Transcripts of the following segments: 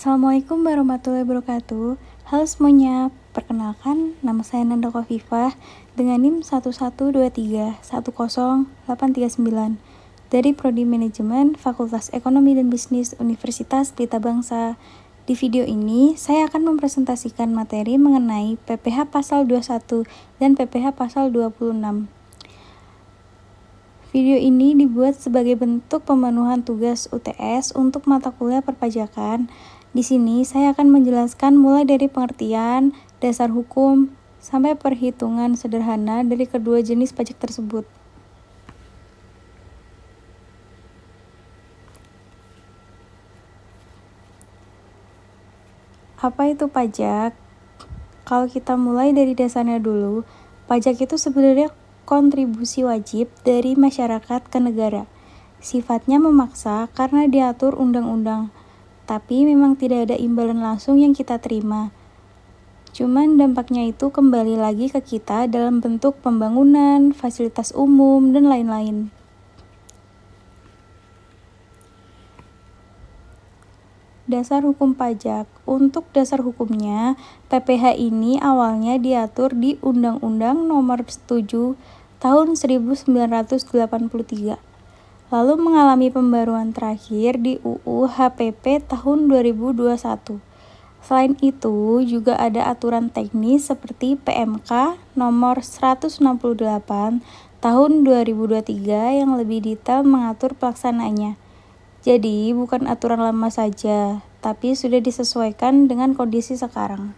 Assalamualaikum warahmatullahi wabarakatuh. Halo semuanya, perkenalkan nama saya Nanda Khofifah dengan NIM 1123100839 dari Prodi Manajemen Fakultas Ekonomi dan Bisnis Universitas Pelita Bangsa. Di video ini, saya akan mempresentasikan materi mengenai PPh Pasal 21 dan PPh Pasal 26. Video ini dibuat sebagai bentuk pemenuhan tugas UTS untuk mata kuliah perpajakan. Di sini saya akan menjelaskan mulai dari pengertian, dasar hukum, sampai perhitungan sederhana dari kedua jenis pajak tersebut. Apa itu pajak? Kalau kita mulai dari dasarnya dulu, pajak itu sebenarnya kontribusi wajib dari masyarakat ke negara. Sifatnya memaksa karena diatur undang-undang, tapi memang tidak ada imbalan langsung yang kita terima. Cuman dampaknya itu kembali lagi ke kita dalam bentuk pembangunan, fasilitas umum, dan lain-lain. Dasar hukum pajak. Untuk dasar hukumnya, PPh ini awalnya diatur di Undang-Undang Nomor 7 Tahun 1983. Lalu mengalami pembaruan terakhir di UU HPP tahun 2021. Selain itu, juga ada aturan teknis seperti PMK nomor 168 tahun 2023 yang lebih detail mengatur pelaksanaannya. Jadi, bukan aturan lama saja, tapi sudah disesuaikan dengan kondisi sekarang.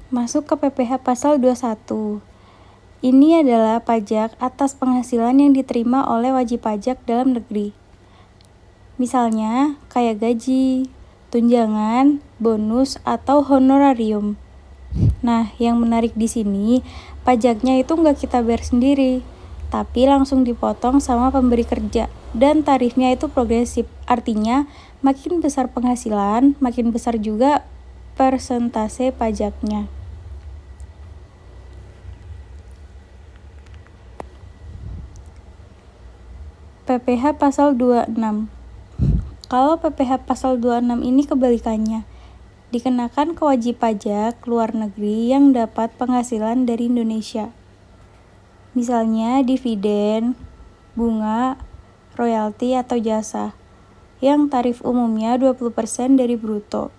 Masuk ke PPh Pasal 21. Ini adalah pajak atas penghasilan yang diterima oleh wajib pajak dalam negeri. Misalnya, kayak gaji, tunjangan, bonus, atau honorarium. Nah, yang menarik di sini, pajaknya itu nggak kita bayar sendiri, tapi langsung dipotong sama pemberi kerja, dan tarifnya itu progresif. Artinya, makin besar penghasilan, makin besar juga persentase pajaknya. PPh Pasal 26. Kalau PPh Pasal 26 ini kebalikannya, dikenakan ke wajib pajak luar negeri yang dapat penghasilan dari Indonesia. Misalnya dividen, bunga, royalti atau jasa, yang tarif umumnya 20% dari bruto.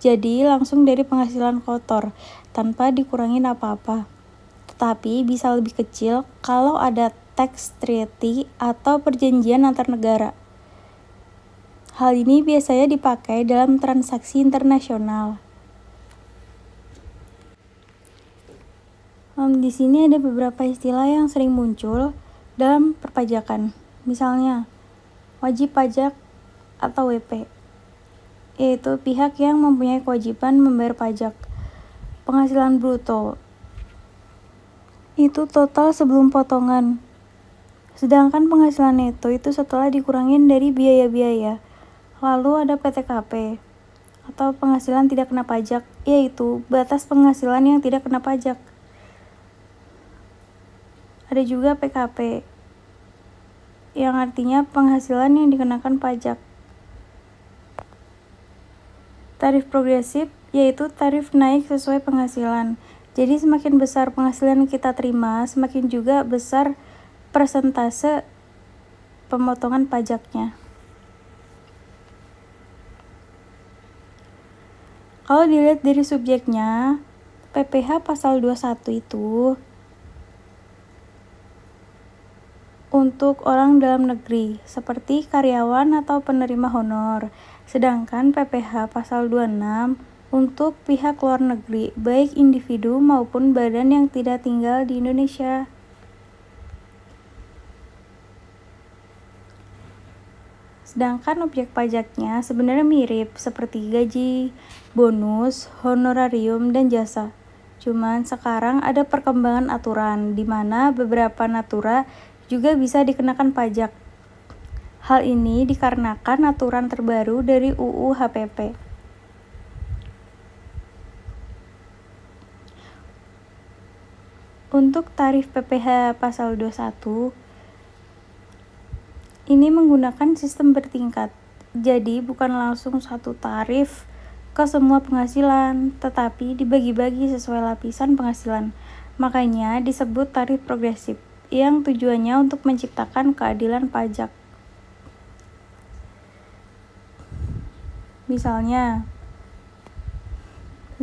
Jadi langsung dari penghasilan kotor, tanpa dikurangin apa-apa. Tetapi bisa lebih kecil kalau ada tax treaty atau perjanjian antar negara. Hal ini biasanya dipakai dalam transaksi internasional. Di sini ada beberapa istilah yang sering muncul dalam perpajakan. Misalnya, wajib pajak atau WP, yaitu pihak yang mempunyai kewajiban membayar pajak. Penghasilan bruto itu total sebelum potongan. Sedangkan penghasilan neto itu setelah dikurangin dari biaya-biaya. Lalu ada PTKP atau penghasilan tidak kena pajak, yaitu batas penghasilan yang tidak kena pajak. Ada juga PKP, yang artinya penghasilan yang dikenakan pajak. Tarif progresif, yaitu tarif naik sesuai penghasilan. Jadi semakin besar penghasilan yang kita terima, semakin juga besar persentase pemotongan pajaknya. Kalau dilihat dari subjeknya, PPh Pasal 21 itu untuk orang dalam negeri, seperti karyawan atau penerima honor. Sedangkan PPh Pasal 26 untuk pihak luar negeri, baik individu maupun badan yang tidak tinggal di Indonesia. Sedangkan objek pajaknya sebenarnya mirip seperti gaji, bonus, honorarium, dan jasa. Cuman sekarang ada perkembangan aturan di mana beberapa natura juga bisa dikenakan pajak. Hal ini dikarenakan aturan terbaru dari UU HPP. Untuk tarif PPh Pasal 21, Ini menggunakan sistem bertingkat, jadi bukan langsung satu tarif ke semua penghasilan, tetapi dibagi-bagi sesuai lapisan penghasilan. Makanya disebut tarif progresif, yang tujuannya untuk menciptakan keadilan pajak. Misalnya,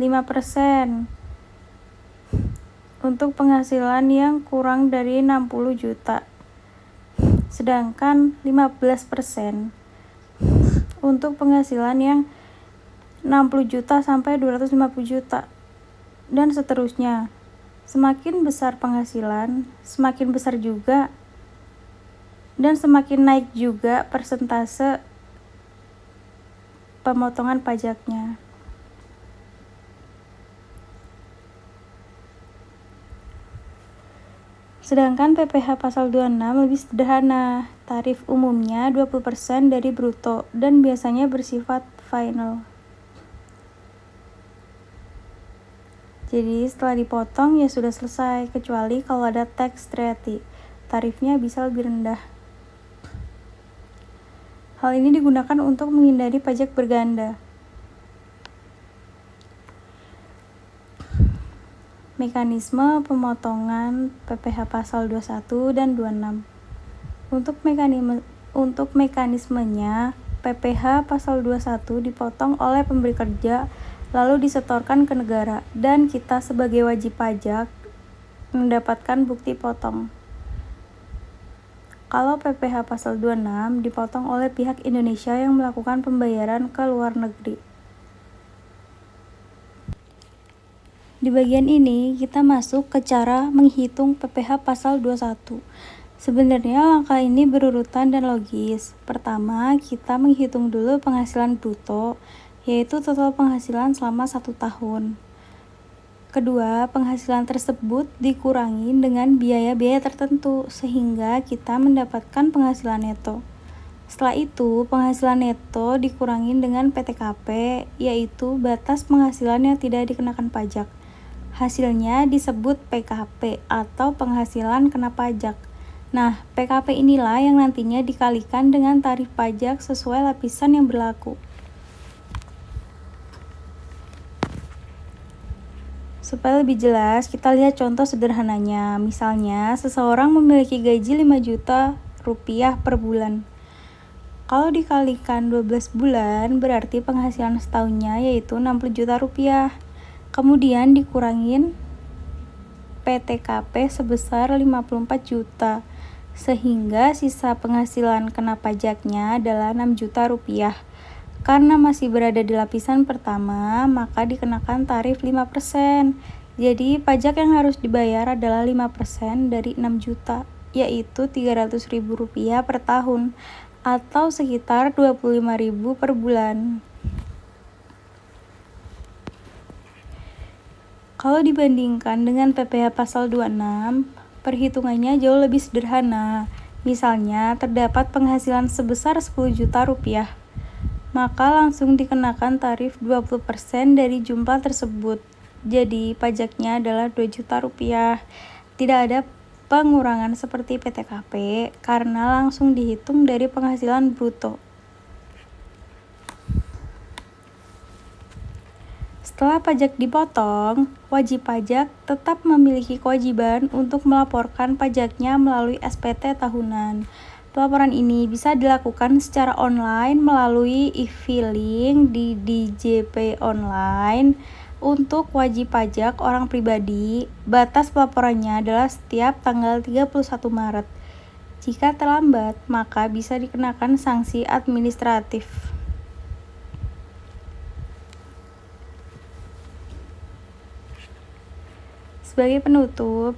5% untuk penghasilan yang kurang dari 60 juta. Sedangkan 15% untuk penghasilan yang 60 juta sampai 250 juta. Dan seterusnya. Semakin besar penghasilan, semakin besar juga dan semakin naik juga persentase pemotongan pajaknya. Sedangkan PPh pasal 26 lebih sederhana. Tarif umumnya 20% dari bruto dan biasanya bersifat final. Jadi setelah dipotong ya sudah selesai, kecuali kalau ada tax treaty. Tarifnya bisa lebih rendah. Hal ini digunakan untuk menghindari pajak berganda. Mekanisme pemotongan PPh pasal 21 dan 26. Untuk mekanismenya, PPh pasal 21 dipotong oleh pemberi kerja lalu disetorkan ke negara, dan kita sebagai wajib pajak mendapatkan bukti potong. Kalau PPh pasal 26 dipotong oleh pihak Indonesia yang melakukan pembayaran ke luar negeri. Di bagian ini kita masuk ke cara menghitung PPh pasal 21. Sebenarnya langkah ini berurutan dan logis. Pertama, kita menghitung dulu penghasilan bruto, yaitu total penghasilan selama 1 tahun. Kedua, penghasilan tersebut dikurangi dengan biaya-biaya tertentu sehingga kita mendapatkan penghasilan neto. Setelah itu, penghasilan neto dikurangi dengan PTKP, yaitu batas penghasilan yang tidak dikenakan pajak. Hasilnya disebut PKP atau penghasilan kena pajak. Nah, PKP inilah yang nantinya dikalikan dengan tarif pajak sesuai lapisan yang berlaku. Supaya lebih jelas, kita lihat contoh sederhananya. Misalnya, seseorang memiliki gaji 5 juta rupiah per bulan. Kalau dikalikan 12 bulan, berarti penghasilan setahunnya yaitu 60 juta rupiah. Kemudian dikurangin PTKP sebesar 54 juta, sehingga sisa penghasilan kena pajaknya adalah 6 juta rupiah. Karena masih berada di lapisan pertama, maka dikenakan tarif 5%. Jadi, pajak yang harus dibayar adalah 5% dari 6 juta, yaitu Rp300.000 per tahun, atau sekitar Rp25.000 per bulan. Kalau dibandingkan dengan PPh pasal 26, perhitungannya jauh lebih sederhana. Misalnya, terdapat penghasilan sebesar 10 juta rupiah. Maka langsung dikenakan tarif 20% dari jumlah tersebut. Jadi pajaknya adalah 2 juta rupiah. Tidak ada pengurangan seperti PTKP karena langsung dihitung dari penghasilan bruto. Setelah pajak dipotong, wajib pajak tetap memiliki kewajiban untuk melaporkan pajaknya melalui SPT tahunan. Pelaporan ini bisa dilakukan secara online melalui e-filing di DJP online. Untuk wajib pajak orang pribadi, batas pelaporannya adalah setiap tanggal 31 Maret. Jika terlambat, maka bisa dikenakan sanksi administratif. Sebagai penutup,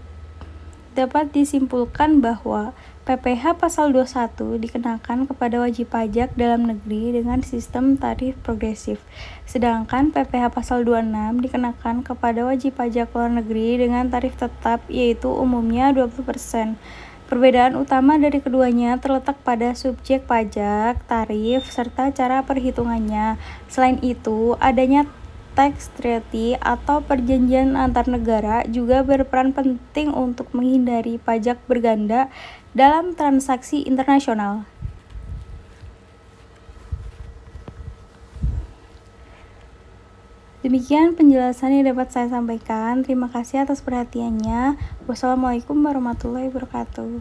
dapat disimpulkan bahwa PPh pasal 21 dikenakan kepada wajib pajak dalam negeri dengan sistem tarif progresif. Sedangkan PPh pasal 26 dikenakan kepada wajib pajak luar negeri dengan tarif tetap, yaitu umumnya 20%. Perbedaan utama dari keduanya terletak pada subjek pajak, tarif, serta cara perhitungannya. Selain itu, adanya tax treaty atau perjanjian antar negara juga berperan penting untuk menghindari pajak berganda dalam transaksi internasional. Demikian penjelasan yang dapat saya sampaikan. Terima kasih atas perhatiannya. Wassalamualaikum warahmatullahi wabarakatuh.